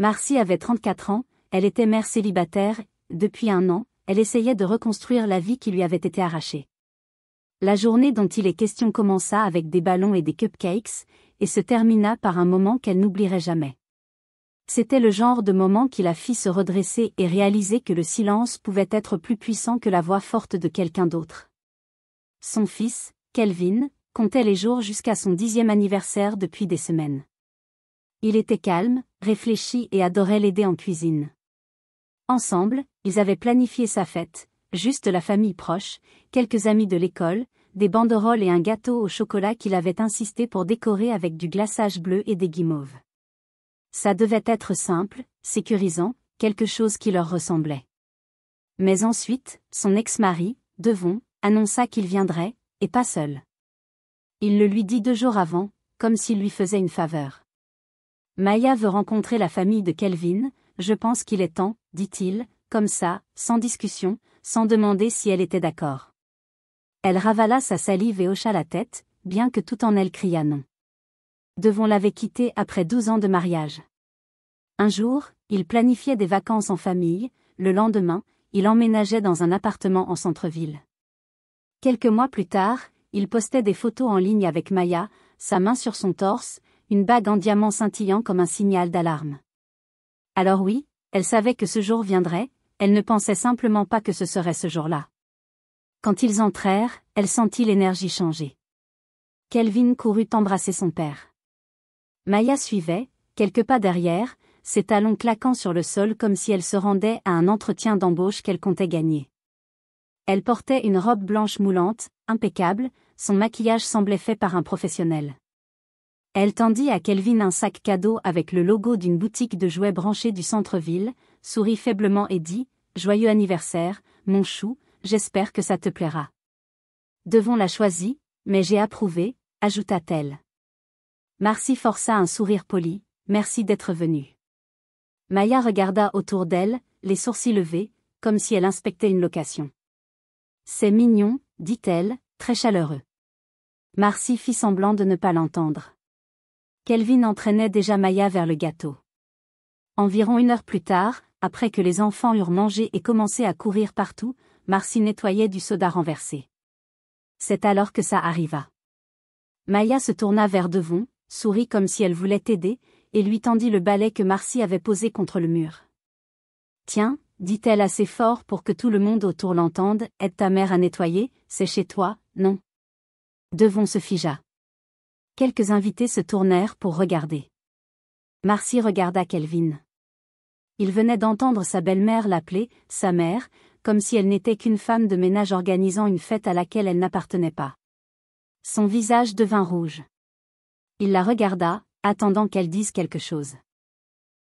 Marcy avait 34 ans, elle était mère célibataire, depuis 1 an, elle essayait de reconstruire la vie qui lui avait été arrachée. La journée dont il est question commença avec des ballons et des cupcakes, et se termina par un moment qu'elle n'oublierait jamais. C'était le genre de moment qui la fit se redresser et réaliser que le silence pouvait être plus puissant que la voix forte de quelqu'un d'autre. Son fils, Kelvin, comptait les jours jusqu'à son 10e anniversaire depuis des semaines. Il était calme, réfléchi et adorait l'aider en cuisine. Ensemble, ils avaient planifié sa fête, juste la famille proche, quelques amis de l'école, des banderoles et un gâteau au chocolat qu'il avait insisté pour décorer avec du glaçage bleu et des guimauves. Ça devait être simple, sécurisant, quelque chose qui leur ressemblait. Mais ensuite, son ex-mari, Devon, annonça qu'il viendrait, et pas seul. Il le lui dit 2 jours avant, comme s'il lui faisait une faveur. Maya veut rencontrer la famille de Kelvin, je pense qu'il est temps, dit-il, comme ça, sans discussion, sans demander si elle était d'accord. Elle ravala sa salive et hocha la tête, bien que tout en elle criât non. Devon l'avait quitté après 12 ans de mariage. Un jour, il planifiait des vacances en famille, le lendemain, il emménageait dans un appartement en centre-ville. Quelques mois plus tard, il postait des photos en ligne avec Maya, sa main sur son torse, une bague en diamant scintillant comme un signal d'alarme. Alors oui, elle savait que ce jour viendrait, elle ne pensait simplement pas que ce serait ce jour-là. Quand ils entrèrent, elle sentit l'énergie changer. Kelvin courut embrasser son père. Maya suivait, quelques pas derrière, ses talons claquant sur le sol comme si elle se rendait à un entretien d'embauche qu'elle comptait gagner. Elle portait une robe blanche moulante, impeccable, son maquillage semblait fait par un professionnel. Elle tendit à Kelvin un sac cadeau avec le logo d'une boutique de jouets branchée du centre-ville, sourit faiblement et dit « Joyeux anniversaire, mon chou, j'espère que ça te plaira. » Devon l'a choisi, mais j'ai approuvé, ajouta-t-elle. Marcy força un sourire poli, « Merci d'être venu. » Maya regarda autour d'elle, les sourcils levés, comme si elle inspectait une location. « C'est mignon, dit-elle, très chaleureux. » Marcy fit semblant de ne pas l'entendre. Kelvin entraînait déjà Maya vers le gâteau. Environ 1 heure plus tard, après que les enfants eurent mangé et commencé à courir partout, Marcy nettoyait du soda renversé. C'est alors que ça arriva. Maya se tourna vers Devon, sourit comme si elle voulait aider, et lui tendit le balai que Marcy avait posé contre le mur. « Tiens, dit-elle assez fort pour que tout le monde autour l'entende, aide ta mère à nettoyer, c'est chez toi, non ?» Devon se figea. Quelques invités se tournèrent pour regarder. Marcy regarda Kelvin. Il venait d'entendre sa belle-mère l'appeler « sa mère », comme si elle n'était qu'une femme de ménage organisant une fête à laquelle elle n'appartenait pas. Son visage devint rouge. Il la regarda, attendant qu'elle dise quelque chose.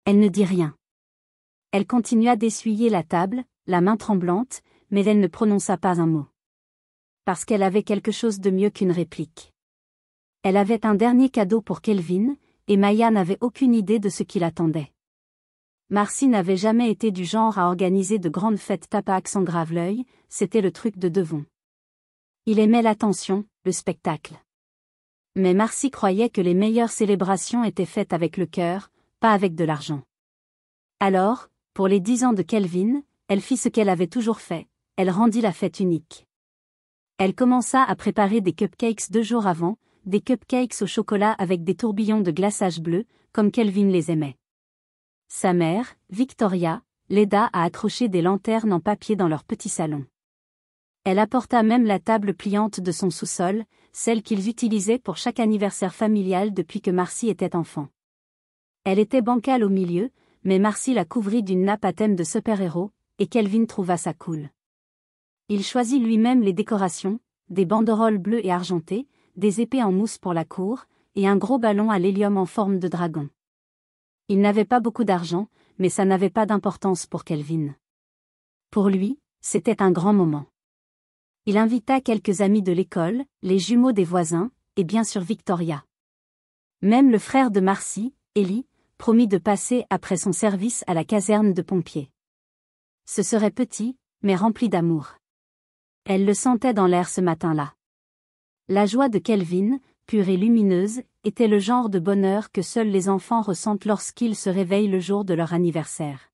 Elle ne dit rien. Elle continua d'essuyer la table, la main tremblante, mais elle ne prononça pas un mot. Parce qu'elle avait quelque chose de mieux qu'une réplique. Elle avait un dernier cadeau pour Kelvin, et Maya n'avait aucune idée de ce qui l'attendait. Marcy n'avait jamais été du genre à organiser de grandes fêtes tapac sans grave l'œil, c'était le truc de Devon. Il aimait l'attention, le spectacle. Mais Marcy croyait que les meilleures célébrations étaient faites avec le cœur, pas avec de l'argent. Alors, pour les 10 ans de Kelvin, elle fit ce qu'elle avait toujours fait, elle rendit la fête unique. Elle commença à préparer des cupcakes 2 jours avant, des cupcakes au chocolat avec des tourbillons de glaçage bleu, comme Kelvin les aimait. Sa mère, Victoria, l'aida à accrocher des lanternes en papier dans leur petit salon. Elle apporta même la table pliante de son sous-sol, celle qu'ils utilisaient pour chaque anniversaire familial depuis que Marcy était enfant. Elle était bancale au milieu, mais Marcy la couvrit d'une nappe à thème de super-héros, et Kelvin trouva ça cool. Il choisit lui-même les décorations, des banderoles bleues et argentées, des épées en mousse pour la cour, et un gros ballon à l'hélium en forme de dragon. Il n'avait pas beaucoup d'argent, mais ça n'avait pas d'importance pour Kelvin. Pour lui, c'était un grand moment. Il invita quelques amis de l'école, les jumeaux des voisins, et bien sûr Victoria. Même le frère de Marcy, Ellie, promit de passer après son service à la caserne de pompiers. Ce serait petit, mais rempli d'amour. Elle le sentait dans l'air ce matin-là. La joie de Kelvin, pure et lumineuse, était le genre de bonheur que seuls les enfants ressentent lorsqu'ils se réveillent le jour de leur anniversaire.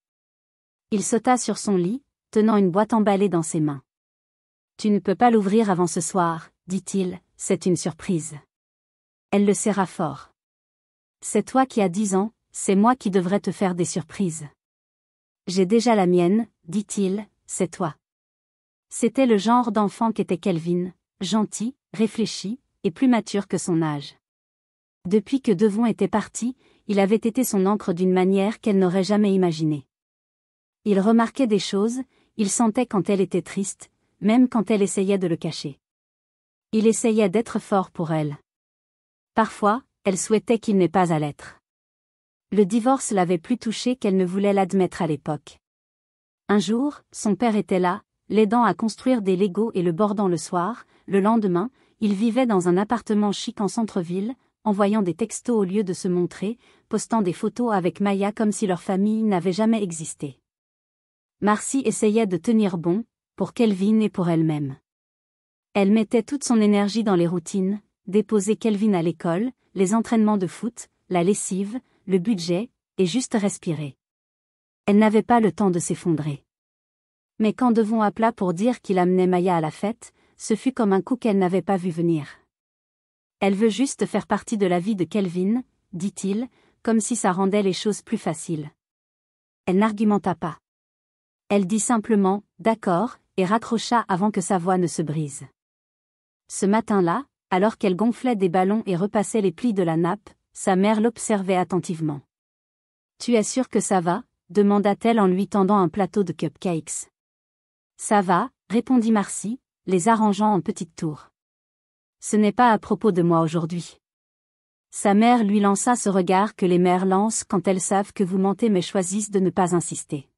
Il sauta sur son lit, tenant une boîte emballée dans ses mains. « Tu ne peux pas l'ouvrir avant ce soir, dit-il, c'est une surprise. » Elle le serra fort. « C'est toi qui as 10 ans, c'est moi qui devrais te faire des surprises. »« J'ai déjà la mienne, dit-il, c'est toi. » C'était le genre d'enfant qu'était Kelvin, gentil, réfléchi, et plus mature que son âge. Depuis que Devon était parti, il avait été son encre d'une manière qu'elle n'aurait jamais imaginée. Il remarquait des choses, il sentait quand elle était triste, même quand elle essayait de le cacher. Il essayait d'être fort pour elle. Parfois, elle souhaitait qu'il n'ait pas à l'être. Le divorce l'avait plus touchée qu'elle ne voulait l'admettre à l'époque. Un jour, son père était là, l'aidant à construire des Legos et le bordant le soir. Le lendemain, il vivait dans un appartement chic en centre-ville, envoyant des textos au lieu de se montrer, postant des photos avec Maya comme si leur famille n'avait jamais existé. Marcy essayait de tenir bon, pour Kelvin et pour elle-même. Elle mettait toute son énergie dans les routines, déposer Kelvin à l'école, les entraînements de foot, la lessive, le budget, et juste respirer. Elle n'avait pas le temps de s'effondrer. Mais quand Devon appela pour dire qu'il amenait Maya à la fête, ce fut comme un coup qu'elle n'avait pas vu venir. Elle veut juste faire partie de la vie de Kelvin, dit-il, comme si ça rendait les choses plus faciles. Elle n'argumenta pas. Elle dit simplement « d'accord » et raccrocha avant que sa voix ne se brise. Ce matin-là, alors qu'elle gonflait des ballons et repassait les plis de la nappe, sa mère l'observait attentivement. « Tu es sûre que ça va ?» demanda-t-elle en lui tendant un plateau de cupcakes. « Ça va » répondit Marcy, les arrangeant en petites tours. « Ce n'est pas à propos de moi aujourd'hui. » Sa mère lui lança ce regard que les mères lancent quand elles savent que vous mentez mais choisissent de ne pas insister.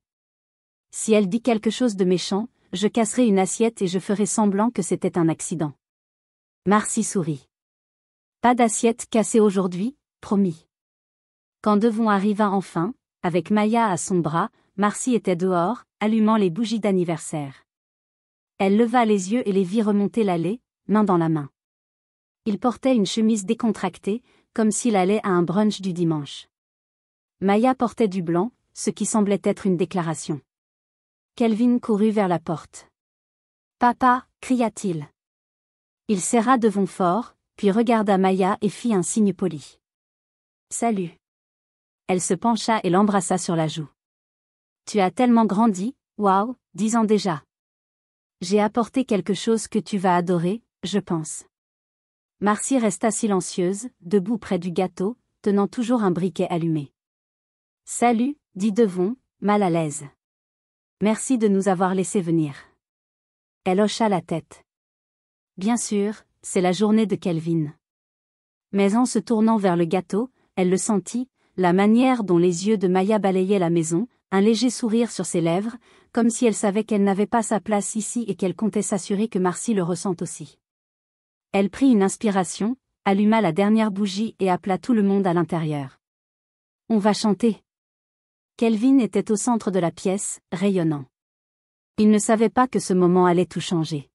« Si elle dit quelque chose de méchant, je casserai une assiette et je ferai semblant que c'était un accident. » Marcy sourit. « Pas d'assiette cassée aujourd'hui, promis. » Quand Devon arriva enfin, avec Maya à son bras, Marcy était dehors, allumant les bougies d'anniversaire. Elle leva les yeux et les vit remonter l'allée, main dans la main. Il portait une chemise décontractée, comme s'il allait à un brunch du dimanche. Maya portait du blanc, ce qui semblait être une déclaration. Kelvin courut vers la porte. « Papa » cria-t-il. Il serra Devon fort, puis regarda Maya et fit un signe poli. « Salut. » Elle se pencha et l'embrassa sur la joue. « Tu as tellement grandi, waouh, 10 ans déjà. J'ai apporté quelque chose que tu vas adorer, je pense. » Marcy resta silencieuse, debout près du gâteau, tenant toujours un briquet allumé. « Salut, » dit Devon, mal à l'aise. « Merci de nous avoir laissé venir. » Elle hocha la tête. Bien sûr, c'est la journée de Kelvin. Mais en se tournant vers le gâteau, elle le sentit, la manière dont les yeux de Maya balayaient la maison, un léger sourire sur ses lèvres, comme si elle savait qu'elle n'avait pas sa place ici et qu'elle comptait s'assurer que Marcy le ressente aussi. Elle prit une inspiration, alluma la dernière bougie et appela tout le monde à l'intérieur. « On va chanter. » Kelvin était au centre de la pièce, rayonnant. Il ne savait pas que ce moment allait tout changer.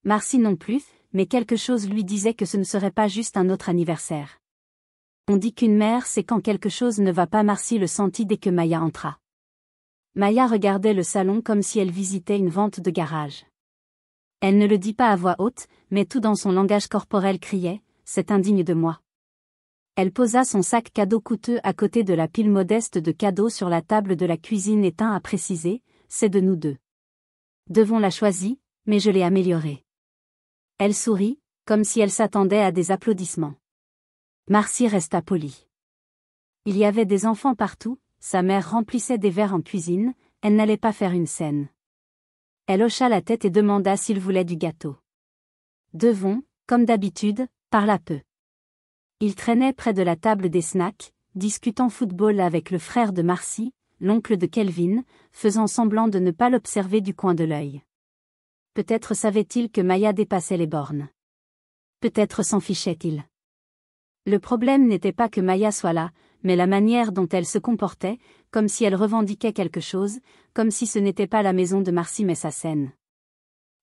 Marcy non plus, mais quelque chose lui disait que ce ne serait pas juste un autre anniversaire. On dit qu'une mère sait quand quelque chose ne va pas. Marcy le sentit dès que Maya entra. Maya regardait le salon comme si elle visitait une vente de garage. Elle ne le dit pas à voix haute, mais tout dans son langage corporel criait « c'est indigne de moi ». Elle posa son sac cadeau coûteux à côté de la pile modeste de cadeaux sur la table de la cuisine et tint à préciser « c'est de nous deux. Devon l'a choisi, mais je l'ai amélioré. » Elle sourit, comme si elle s'attendait à des applaudissements. Marcy resta polie. Il y avait des enfants partout, sa mère remplissait des verres en cuisine, elle n'allait pas faire une scène. Elle hocha la tête et demanda s'il voulait du gâteau. Devon, comme d'habitude, parla peu. Il traînait près de la table des snacks, discutant football avec le frère de Marcy, l'oncle de Kelvin, faisant semblant de ne pas l'observer du coin de l'œil. Peut-être savait-il que Maya dépassait les bornes. Peut-être s'en fichait-il. Le problème n'était pas que Maya soit là, mais la manière dont elle se comportait, comme si elle revendiquait quelque chose, comme si ce n'était pas la maison de Marcy mais sa scène.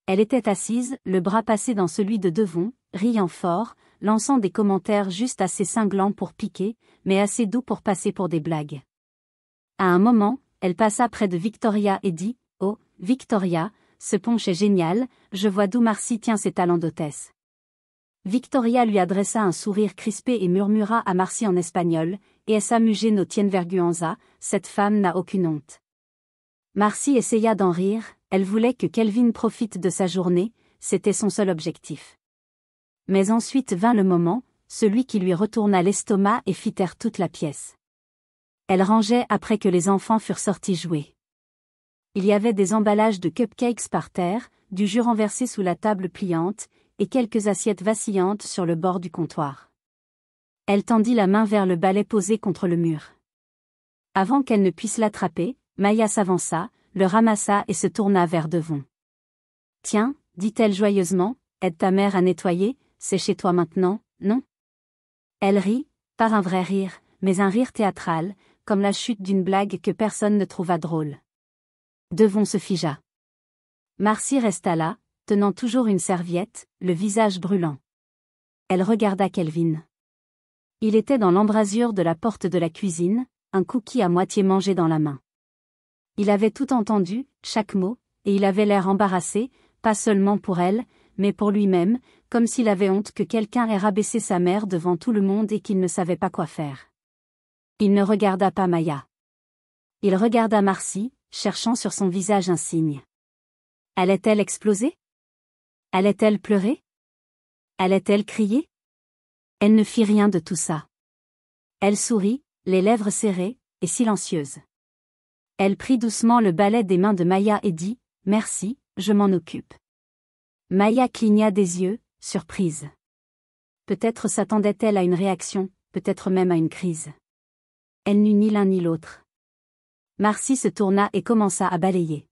Elle était assise, le bras passé dans celui de Devon, riant fort, lançant des commentaires juste assez cinglants pour piquer, mais assez doux pour passer pour des blagues. À un moment, elle passa près de Victoria et dit « Oh, Victoria, ce punch est génial, je vois d'où Marcy tient ses talents d'hôtesse. » Victoria lui adressa un sourire crispé et murmura à Marcy en espagnol « Et esa mujer no tiene vergüenza, cette femme n'a aucune honte. » Marcy essaya d'en rire, elle voulait que Kelvin profite de sa journée, c'était son seul objectif. Mais ensuite vint le moment, celui qui lui retourna l'estomac et fit taire toute la pièce. Elle rangeait après que les enfants furent sortis jouer. Il y avait des emballages de cupcakes par terre, du jus renversé sous la table pliante, et quelques assiettes vacillantes sur le bord du comptoir. Elle tendit la main vers le balai posé contre le mur. Avant qu'elle ne puisse l'attraper, Maya s'avança, le ramassa et se tourna vers Devon. « Tiens, dit-elle joyeusement, aide ta mère à nettoyer, c'est chez toi maintenant, non ?» Elle rit, pas un vrai rire, mais un rire théâtral, comme la chute d'une blague que personne ne trouva drôle. Devon se figea. Marcy resta là, tenant toujours une serviette, le visage brûlant. Elle regarda Kelvin. Il était dans l'embrasure de la porte de la cuisine, un cookie à moitié mangé dans la main. Il avait tout entendu, chaque mot, et il avait l'air embarrassé, pas seulement pour elle, mais pour lui-même, comme s'il avait honte que quelqu'un ait rabaissé sa mère devant tout le monde et qu'il ne savait pas quoi faire. Il ne regarda pas Maya. Il regarda Marcy, cherchant sur son visage un signe. Allait-elle exploser? Allait-elle pleurer? Allait-elle crier? Elle ne fit rien de tout ça. Elle sourit, les lèvres serrées, et silencieuse. Elle prit doucement le balai des mains de Maya et dit « Merci, je m'en occupe. » Maya cligna des yeux, surprise. Peut-être s'attendait-elle à une réaction, peut-être même à une crise. Elle n'eut ni l'un ni l'autre. Marcy se tourna et commença à balayer.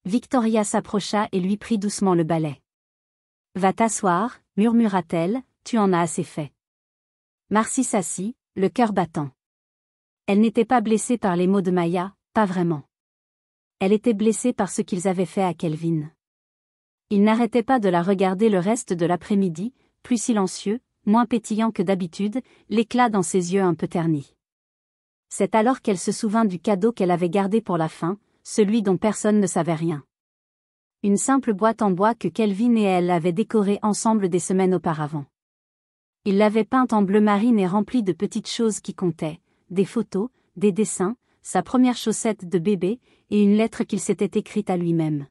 Victoria s'approcha et lui prit doucement le balai. « Va t'asseoir, murmura-t-elle, tu en as assez fait. » Marcy s'assit, le cœur battant. Elle n'était pas blessée par les mots de Maya, pas vraiment. Elle était blessée par ce qu'ils avaient fait à Kelvin. Il n'arrêtait pas de la regarder le reste de l'après-midi, plus silencieux, moins pétillant que d'habitude, l'éclat dans ses yeux un peu ternis. C'est alors qu'elle se souvint du cadeau qu'elle avait gardé pour la fin, celui dont personne ne savait rien. Une simple boîte en bois que Kelvin et elle avaient décorée ensemble des semaines auparavant. Il l'avait peinte en bleu marine et remplie de petites choses qui comptaient, des photos, des dessins, sa première chaussette de bébé, et une lettre qu'il s'était écrite à lui-même.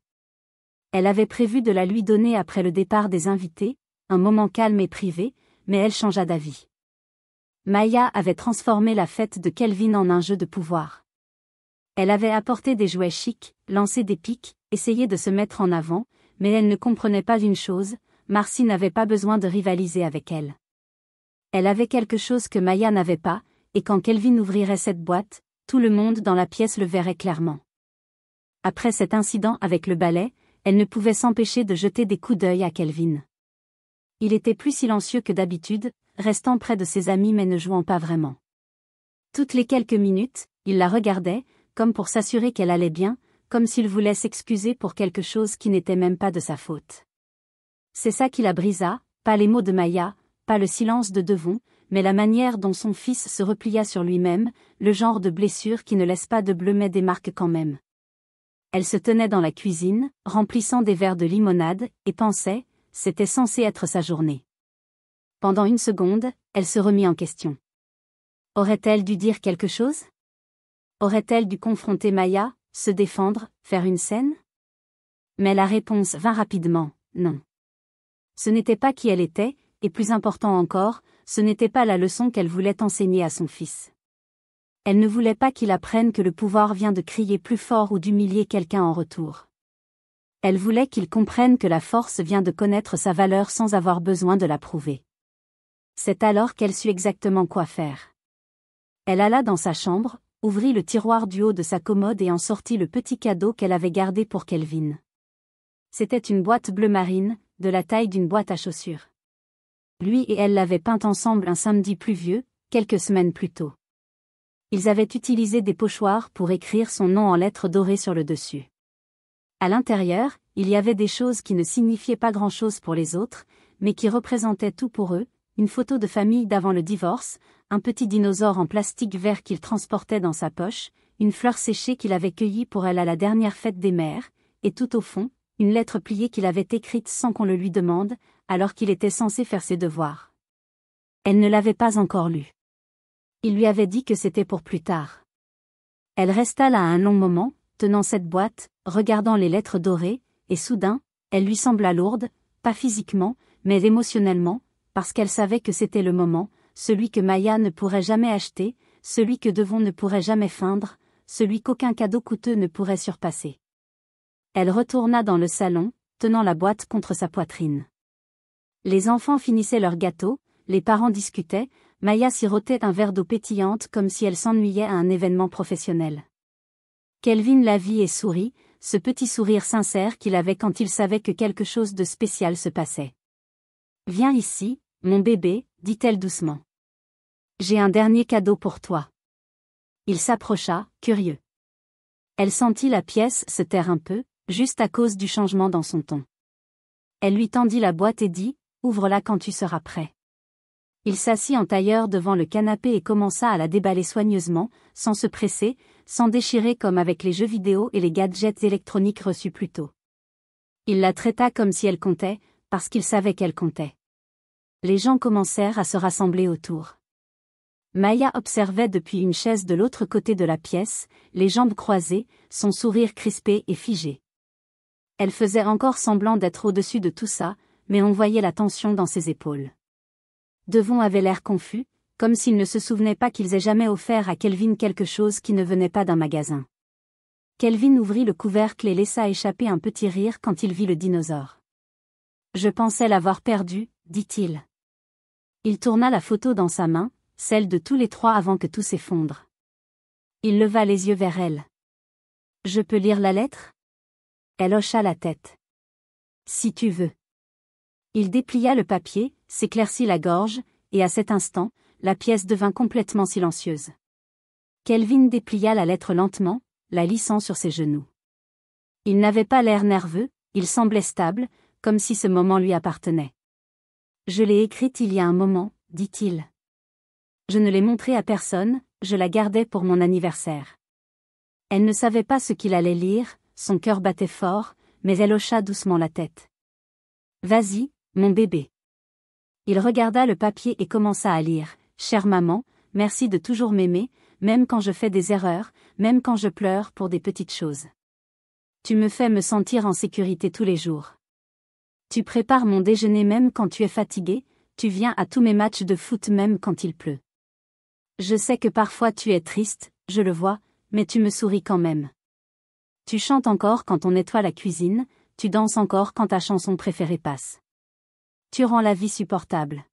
Elle avait prévu de la lui donner après le départ des invités, un moment calme et privé, mais elle changea d'avis. Maya avait transformé la fête de Kelvin en un jeu de pouvoir. Elle avait apporté des jouets chics, lancé des pics, essayé de se mettre en avant, mais elle ne comprenait pas une chose, Marcy n'avait pas besoin de rivaliser avec elle. Elle avait quelque chose que Maya n'avait pas, et quand Kelvin ouvrirait cette boîte, tout le monde dans la pièce le verrait clairement. Après cet incident avec le balai, elle ne pouvait s'empêcher de jeter des coups d'œil à Kelvin. Il était plus silencieux que d'habitude, restant près de ses amis mais ne jouant pas vraiment. Toutes les quelques minutes, il la regardait, comme pour s'assurer qu'elle allait bien, comme s'il voulait s'excuser pour quelque chose qui n'était même pas de sa faute. C'est ça qui la brisa, pas les mots de Maya, pas le silence de Devon, mais la manière dont son fils se replia sur lui-même, le genre de blessure qui ne laisse pas de bleu mais des marques quand même. Elle se tenait dans la cuisine, remplissant des verres de limonade, et pensait, c'était censé être sa journée. Pendant une seconde, elle se remit en question. Aurait-elle dû dire quelque chose? Aurait-elle dû confronter Maya, se défendre, faire une scène? Mais la réponse vint rapidement, non. Ce n'était pas qui elle était, et plus important encore, ce n'était pas la leçon qu'elle voulait enseigner à son fils. Elle ne voulait pas qu'il apprenne que le pouvoir vient de crier plus fort ou d'humilier quelqu'un en retour. Elle voulait qu'il comprenne que la force vient de connaître sa valeur sans avoir besoin de la prouver. C'est alors qu'elle sut exactement quoi faire. Elle alla dans sa chambre, ouvrit le tiroir du haut de sa commode et en sortit le petit cadeau qu'elle avait gardé pour Kelvin. C'était une boîte bleu marine, de la taille d'une boîte à chaussures. Lui et elle l'avaient peinte ensemble un samedi pluvieux, quelques semaines plus tôt. Ils avaient utilisé des pochoirs pour écrire son nom en lettres dorées sur le dessus. À l'intérieur, il y avait des choses qui ne signifiaient pas grand-chose pour les autres, mais qui représentaient tout pour eux, une photo de famille d'avant le divorce, un petit dinosaure en plastique vert qu'il transportait dans sa poche, une fleur séchée qu'il avait cueillie pour elle à la dernière fête des mères, et tout au fond, une lettre pliée qu'il avait écrite sans qu'on le lui demande, alors qu'il était censé faire ses devoirs. Elle ne l'avait pas encore lue. Il lui avait dit que c'était pour plus tard. Elle resta là un long moment, tenant cette boîte, regardant les lettres dorées, et soudain, elle lui sembla lourde, pas physiquement, mais émotionnellement, parce qu'elle savait que c'était le moment, celui que Maya ne pourrait jamais acheter, celui que Devon ne pourrait jamais feindre, celui qu'aucun cadeau coûteux ne pourrait surpasser. Elle retourna dans le salon, tenant la boîte contre sa poitrine. Les enfants finissaient leur gâteau, les parents discutaient, Maya sirotait un verre d'eau pétillante comme si elle s'ennuyait à un événement professionnel. Kelvin la vit et sourit, ce petit sourire sincère qu'il avait quand il savait que quelque chose de spécial se passait. « Viens ici, mon bébé, dit-elle doucement. J'ai un dernier cadeau pour toi. » Il s'approcha, curieux. Elle sentit la pièce se taire un peu, juste à cause du changement dans son ton. Elle lui tendit la boîte et dit, « Ouvre-la quand tu seras prêt. » Il s'assit en tailleur devant le canapé et commença à la déballer soigneusement, sans se presser, sans déchirer comme avec les jeux vidéo et les gadgets électroniques reçus plus tôt. Il la traita comme si elle comptait, parce qu'il savait qu'elle comptait. Les gens commencèrent à se rassembler autour. Maya observait depuis une chaise de l'autre côté de la pièce, les jambes croisées, son sourire crispé et figé. Elle faisait encore semblant d'être au-dessus de tout ça, mais on voyait la tension dans ses épaules. Devon avait l'air confus, comme s'il ne se souvenait pas qu'ils aient jamais offert à Kelvin quelque chose qui ne venait pas d'un magasin. Kelvin ouvrit le couvercle et laissa échapper un petit rire quand il vit le dinosaure. « Je pensais l'avoir perdu, dit-il. » Il tourna la photo dans sa main, celle de tous les trois avant que tout s'effondre. Il leva les yeux vers elle. « Je peux lire la lettre ?» Elle hocha la tête. « Si tu veux. » Il déplia le papier, s'éclaircit la gorge, et à cet instant, la pièce devint complètement silencieuse. Kelvin déplia la lettre lentement, la lissant sur ses genoux. Il n'avait pas l'air nerveux, il semblait stable, comme si ce moment lui appartenait. « Je l'ai écrite il y a un moment, dit-il. Je ne l'ai montrée à personne, je la gardais pour mon anniversaire. » Elle ne savait pas ce qu'il allait lire, son cœur battait fort, mais elle hocha doucement la tête. « Vas-y, mon bébé. » Il regarda le papier et commença à lire. « Chère maman, merci de toujours m'aimer, même quand je fais des erreurs, même quand je pleure pour des petites choses. Tu me fais me sentir en sécurité tous les jours. Tu prépares mon déjeuner même quand tu es fatigué, tu viens à tous mes matchs de foot même quand il pleut. Je sais que parfois tu es triste, je le vois, mais tu me souris quand même. Tu chantes encore quand on nettoie la cuisine, tu danses encore quand ta chanson préférée passe. Tu rends la vie supportable.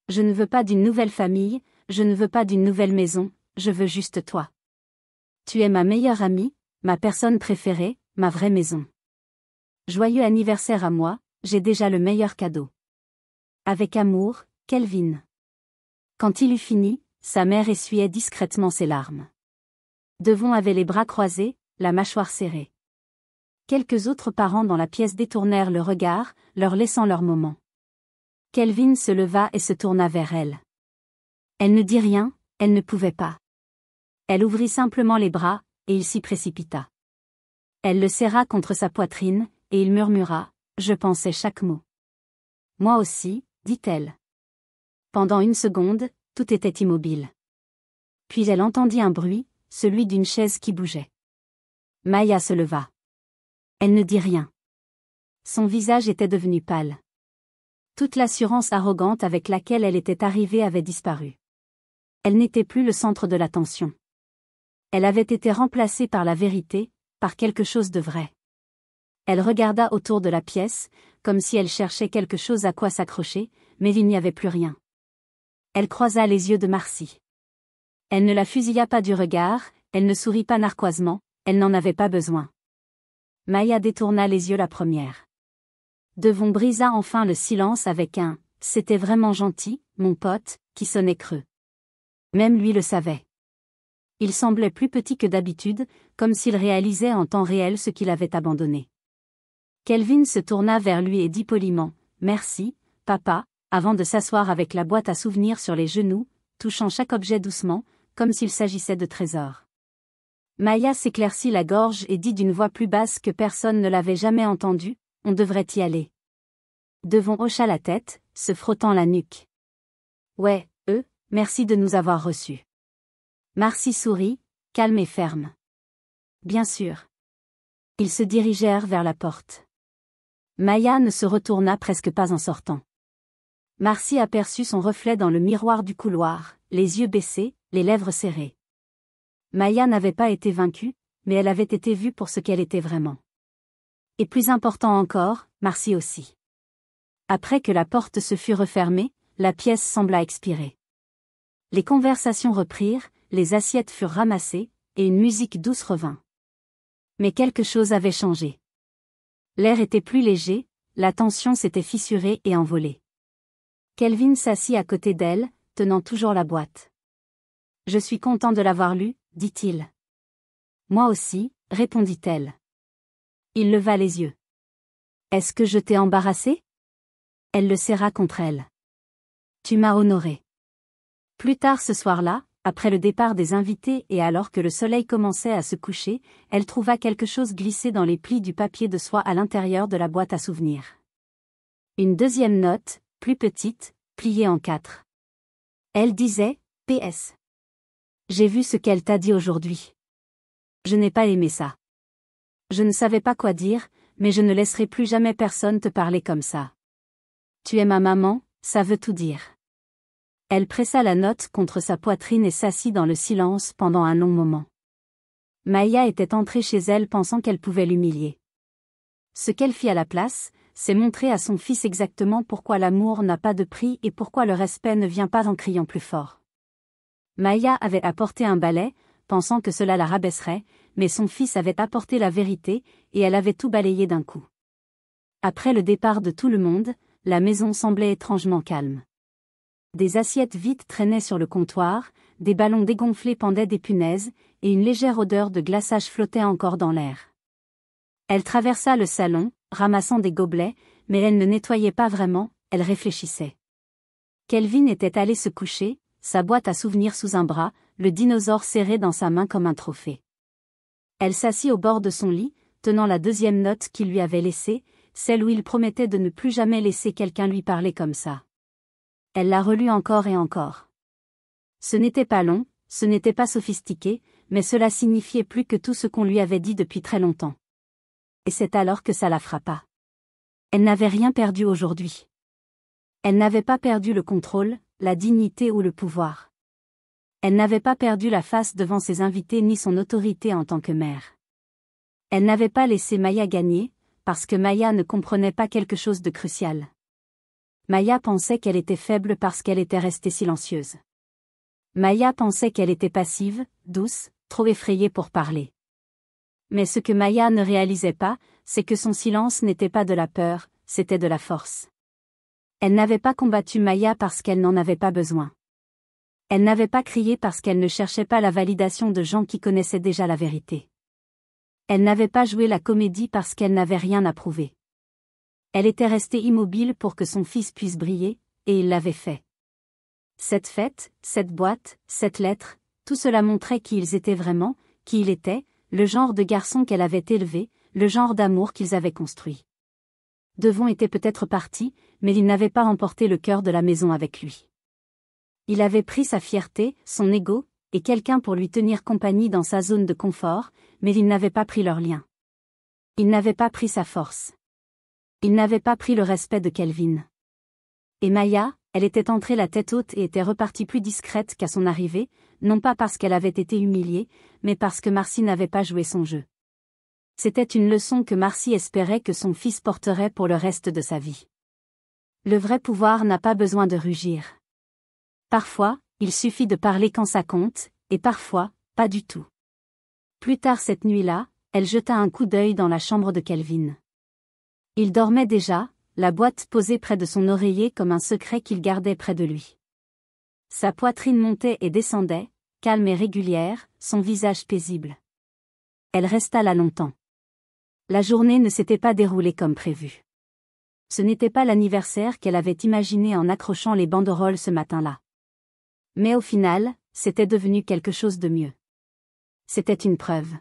Je ne veux pas d'une nouvelle famille, je ne veux pas d'une nouvelle maison, je veux juste toi. Tu es ma meilleure amie, ma personne préférée, ma vraie maison. Joyeux anniversaire à moi, j'ai déjà le meilleur cadeau. Avec amour, Kelvin. » Quand il eut fini, sa mère essuyait discrètement ses larmes. Devon avait les bras croisés, la mâchoire serrée. Quelques autres parents dans la pièce détournèrent le regard, leur laissant leur moment. Kelvin se leva et se tourna vers elle. Elle ne dit rien, elle ne pouvait pas. Elle ouvrit simplement les bras, et il s'y précipita. Elle le serra contre sa poitrine, et il murmura, « Je pensais chaque mot. »« Moi aussi, » dit-elle. Pendant une seconde, tout était immobile. Puis elle entendit un bruit, celui d'une chaise qui bougeait. Maya se leva. Elle ne dit rien. Son visage était devenu pâle. Toute l'assurance arrogante avec laquelle elle était arrivée avait disparu. Elle n'était plus le centre de l'attention. Elle avait été remplacée par la vérité, par quelque chose de vrai. Elle regarda autour de la pièce, comme si elle cherchait quelque chose à quoi s'accrocher, mais il n'y avait plus rien. Elle croisa les yeux de Marcy. Elle ne la fusilla pas du regard, elle ne sourit pas narquoisement, elle n'en avait pas besoin. Maya détourna les yeux la première. Devon brisa enfin le silence avec un « C'était vraiment gentil, mon pote », qui sonnait creux. Même lui le savait. Il semblait plus petit que d'habitude, comme s'il réalisait en temps réel ce qu'il avait abandonné. Kelvin se tourna vers lui et dit poliment « Merci, papa, avant de s'asseoir avec la boîte à souvenirs sur les genoux, touchant chaque objet doucement, comme s'il s'agissait de trésors. Maya s'éclaircit la gorge et dit d'une voix plus basse que personne ne l'avait jamais entendue, « On devrait y aller. » Devon hocha la tête, se frottant la nuque. « Ouais, merci de nous avoir reçus. » Marcy sourit, calme et ferme. « Bien sûr. » Ils se dirigèrent vers la porte. Maya ne se retourna presque pas en sortant. Marcy aperçut son reflet dans le miroir du couloir, les yeux baissés, les lèvres serrées. Maya n'avait pas été vaincue, mais elle avait été vue pour ce qu'elle était vraiment. Et plus important encore, Marcy aussi. Après que la porte se fut refermée, la pièce sembla expirer. Les conversations reprirent, les assiettes furent ramassées, et une musique douce revint. Mais quelque chose avait changé. L'air était plus léger, la tension s'était fissurée et envolée. Kelvin s'assit à côté d'elle, tenant toujours la boîte. « Je suis content de l'avoir lue, » dit-il. « Moi aussi, » répondit-elle. Il leva les yeux. « Est-ce que je t'ai embarrassé ?» Elle le serra contre elle. « Tu m'as honoré. » Plus tard ce soir-là, après le départ des invités et alors que le soleil commençait à se coucher, elle trouva quelque chose glissé dans les plis du papier de soie à l'intérieur de la boîte à souvenirs. Une deuxième note, plus petite, pliée en 4. Elle disait, « PS. J'ai vu ce qu'elle t'a dit aujourd'hui. Je n'ai pas aimé ça. Je ne savais pas quoi dire, mais je ne laisserai plus jamais personne te parler comme ça. Tu es ma maman, ça veut tout dire. » Elle pressa la note contre sa poitrine et s'assit dans le silence pendant un long moment. Maya était entrée chez elle pensant qu'elle pouvait l'humilier. Ce qu'elle fit à la place, c'est montrer à son fils exactement pourquoi l'amour n'a pas de prix et pourquoi le respect ne vient pas en criant plus fort. Maya avait apporté un balai, pensant que cela la rabaisserait, mais son fils avait apporté la vérité, et elle avait tout balayé d'un coup. Après le départ de tout le monde, la maison semblait étrangement calme. Des assiettes vides traînaient sur le comptoir, des ballons dégonflés pendaient des punaises, et une légère odeur de glaçage flottait encore dans l'air. Elle traversa le salon, ramassant des gobelets, mais elle ne nettoyait pas vraiment, elle réfléchissait. Kelvin était allé se coucher, sa boîte à souvenirs sous un bras, le dinosaure serré dans sa main comme un trophée. Elle s'assit au bord de son lit, tenant la deuxième note qu'il lui avait laissée, celle où il promettait de ne plus jamais laisser quelqu'un lui parler comme ça. Elle la relut encore et encore. Ce n'était pas long, ce n'était pas sophistiqué, mais cela signifiait plus que tout ce qu'on lui avait dit depuis très longtemps. Et c'est alors que ça la frappa. Elle n'avait rien perdu aujourd'hui. Elle n'avait pas perdu le contrôle, la dignité ou le pouvoir. Elle n'avait pas perdu la face devant ses invités ni son autorité en tant que mère. Elle n'avait pas laissé Maya gagner, parce que Maya ne comprenait pas quelque chose de crucial. Maya pensait qu'elle était faible parce qu'elle était restée silencieuse. Maya pensait qu'elle était passive, douce, trop effrayée pour parler. Mais ce que Maya ne réalisait pas, c'est que son silence n'était pas de la peur, c'était de la force. Elle n'avait pas combattu Maya parce qu'elle n'en avait pas besoin. Elle n'avait pas crié parce qu'elle ne cherchait pas la validation de gens qui connaissaient déjà la vérité. Elle n'avait pas joué la comédie parce qu'elle n'avait rien à prouver. Elle était restée immobile pour que son fils puisse briller, et il l'avait fait. Cette fête, cette boîte, cette lettre, tout cela montrait qui ils étaient vraiment, qui il était, le genre de garçon qu'elle avait élevé, le genre d'amour qu'ils avaient construit. Devon était peut-être parti, mais il n'avait pas emporté le cœur de la maison avec lui. Il avait pris sa fierté, son ego, et quelqu'un pour lui tenir compagnie dans sa zone de confort, mais il n'avait pas pris leur lien. Il n'avait pas pris sa force. Il n'avait pas pris le respect de Kelvin. Et Maya, elle était entrée la tête haute et était repartie plus discrète qu'à son arrivée, non pas parce qu'elle avait été humiliée, mais parce que Marcy n'avait pas joué son jeu. C'était une leçon que Marcy espérait que son fils porterait pour le reste de sa vie. Le vrai pouvoir n'a pas besoin de rugir. Parfois, il suffit de parler quand ça compte, et parfois, pas du tout. Plus tard cette nuit-là, elle jeta un coup d'œil dans la chambre de Kelvin. Il dormait déjà, la boîte posée près de son oreiller comme un secret qu'il gardait près de lui. Sa poitrine montait et descendait, calme et régulière, son visage paisible. Elle resta là longtemps. La journée ne s'était pas déroulée comme prévu. Ce n'était pas l'anniversaire qu'elle avait imaginé en accrochant les banderoles ce matin-là. Mais au final, c'était devenu quelque chose de mieux. C'était une preuve.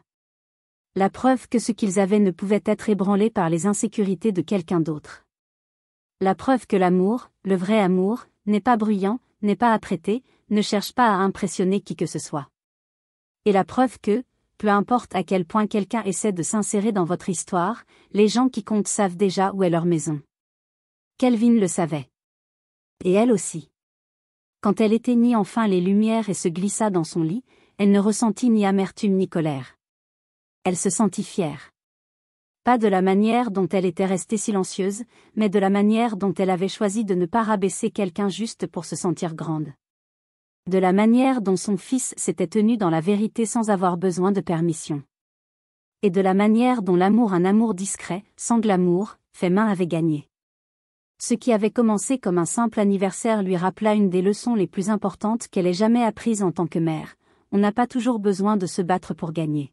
La preuve que ce qu'ils avaient ne pouvait être ébranlé par les insécurités de quelqu'un d'autre. La preuve que l'amour, le vrai amour, n'est pas bruyant, n'est pas apprêté, ne cherche pas à impressionner qui que ce soit. Et la preuve que, peu importe à quel point quelqu'un essaie de s'insérer dans votre histoire, les gens qui comptent savent déjà où est leur maison. Kelvin le savait. Et elle aussi. Quand elle éteignit enfin les lumières et se glissa dans son lit, elle ne ressentit ni amertume ni colère. Elle se sentit fière. Pas de la manière dont elle était restée silencieuse, mais de la manière dont elle avait choisi de ne pas rabaisser quelqu'un juste pour se sentir grande. De la manière dont son fils s'était tenu dans la vérité sans avoir besoin de permission. Et de la manière dont un amour discret, sans glamour, fait main avait gagné. Ce qui avait commencé comme un simple anniversaire lui rappela une des leçons les plus importantes qu'elle ait jamais apprises en tant que mère. On n'a pas toujours besoin de se battre pour gagner.